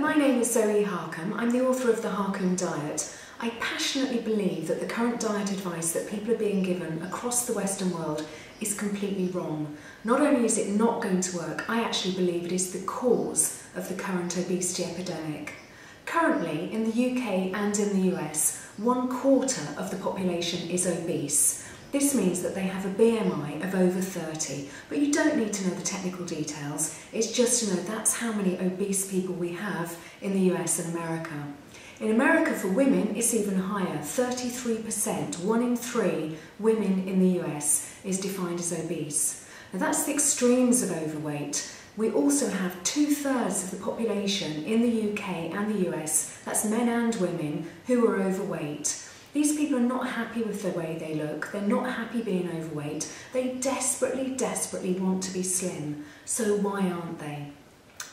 my name is Zoe Harcombe. I'm the author of The Harcombe Diet. I passionately believe that the current diet advice that people are being given across the Western world is completely wrong. Not only is it not going to work, I actually believe it is the cause of the current obesity epidemic. Currently, in the UK and in the US, 1/4 of the population is obese. This means that they have a BMI of over 30, but you don't need to know the technical details. It's just to know that's how many obese people we have in the US and America. In America, for women, it's even higher. 33%, 1 in 3 women in the US is defined as obese. Now that's the extremes of overweight. We also have 2/3 of the population in the UK and the US, that's men and women, who are overweight. These people are not happy with the way they look, they're not happy being overweight, they desperately want to be slim. So why aren't they?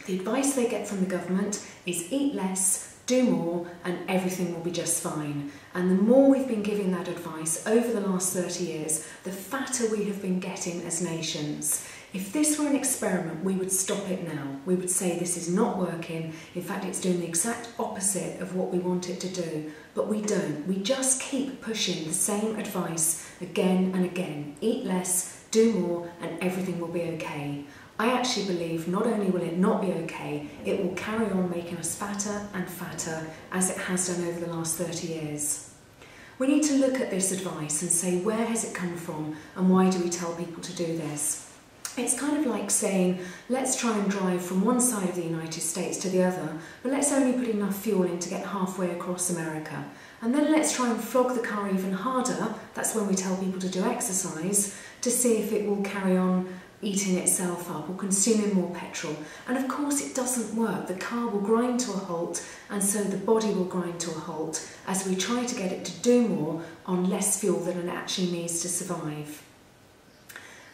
The advice they get from the government is eat less, do more, and everything will be just fine. And the more we've been giving that advice over the last 30 years, the fatter we have been getting as nations. If this were an experiment, we would stop it now. We would say this is not working. In fact, it's doing the exact opposite of what we want it to do. But we don't. We just keep pushing the same advice again and again. Eat less, do more, and everything will be okay. I actually believe not only will it not be okay, it will carry on making us fatter and fatter as it has done over the last 30 years. We need to look at this advice and say, where has it come from and why do we tell people to do this? It's kind of like saying, let's try and drive from one side of the United States to the other, but let's only put enough fuel in to get halfway across America. And then let's try and flog the car even harder, that's when we tell people to do exercise, to see if it will carry on eating itself up or consuming more petrol. And of course it doesn't work. The car will grind to a halt, and so the body will grind to a halt as we try to get it to do more on less fuel than it actually needs to survive.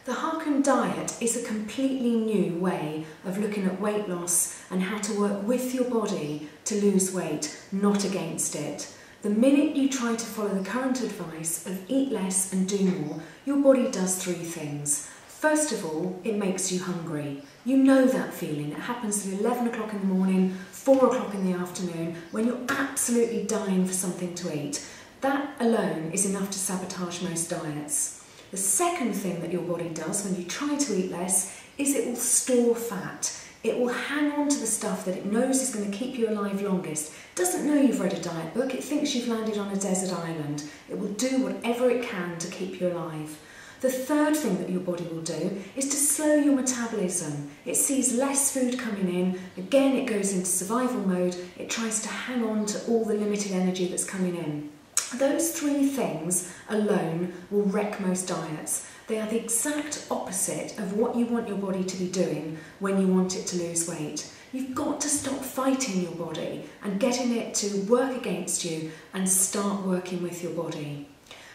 The Harcombe Diet is a completely new way of looking at weight loss and how to work with your body to lose weight, not against it. The minute you try to follow the current advice of eat less and do more, your body does 3 things. First of all, it makes you hungry. You know that feeling. It happens at 11 o'clock in the morning, 4 o'clock in the afternoon, when you're absolutely dying for something to eat. That alone is enough to sabotage most diets. The second thing that your body does when you try to eat less is it will store fat. It will hang on to the stuff that it knows is going to keep you alive longest. It doesn't know you've read a diet book, it thinks you've landed on a desert island. It will do whatever it can to keep you alive. The third thing that your body will do is to slow your metabolism. It sees less food coming in, again it goes into survival mode, it tries to hang on to all the limited energy that's coming in. Those 3 things alone will wreck most diets. They are the exact opposite of what you want your body to be doing when you want it to lose weight. You've got to stop fighting your body and getting it to work against you and start working with your body.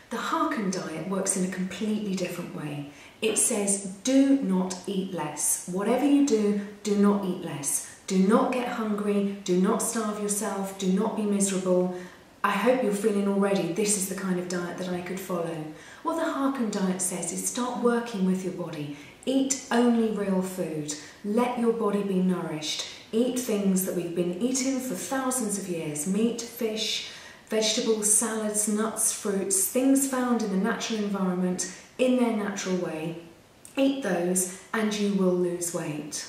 The Harcombe Diet works in a completely different way. It says do not eat less. Whatever you do, do not eat less. Do not get hungry, do not starve yourself, do not be miserable. I hope you're feeling already this is the kind of diet that I could follow. What the Harcombe Diet says is start working with your body. Eat only real food. Let your body be nourished. Eat things that we've been eating for thousands of years. Meat, fish, vegetables, salads, nuts, fruits, things found in the natural environment in their natural way. Eat those and you will lose weight.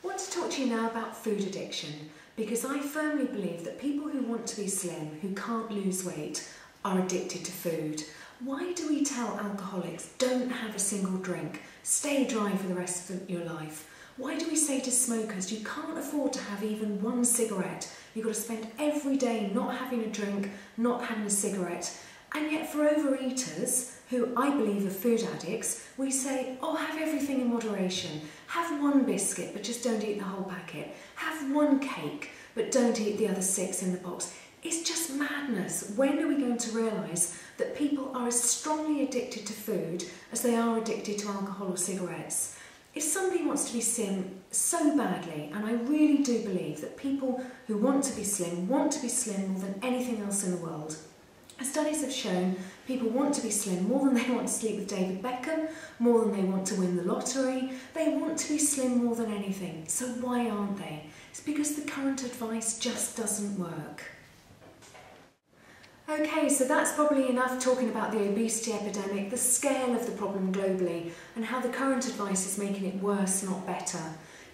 I want to talk to you now about food addiction, because I firmly believe that people who want to be slim, who can't lose weight, are addicted to food. Why do we tell alcoholics, don't have a single drink, stay dry for the rest of your life? Why do we say to smokers, you can't afford to have even 1 cigarette, you've got to spend every day not having a drink, not having a cigarette? And yet for overeaters, who I believe are food addicts, we say, oh, have everything in moderation. Have 1 biscuit, but just don't eat the whole packet. Have 1 cake, but don't eat the other 6 in the box. It's just madness. When are we going to realise that people are as strongly addicted to food as they are addicted to alcohol or cigarettes? If somebody wants to be slim so badly, and I really do believe that people who want to be slim more than anything else in the world, studies have shown people want to be slim more than they want to sleep with David Beckham, more than they want to win the lottery. They want to be slim more than anything. So why aren't they? It's because the current advice just doesn't work. Okay, so that's probably enough talking about the obesity epidemic, the scale of the problem globally, and how the current advice is making it worse, not better.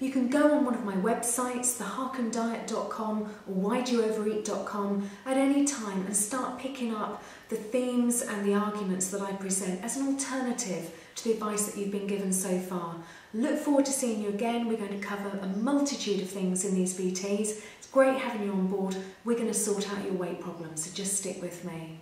You can go on one of my websites, theharcombediet.com or whydouovereat.com at any time and start picking up the themes and the arguments that I present as an alternative to the advice that you've been given so far. Look forward to seeing you again. We're going to cover a multitude of things in these VTs. It's great having you on board. We're going to sort out your weight problems, so just stick with me.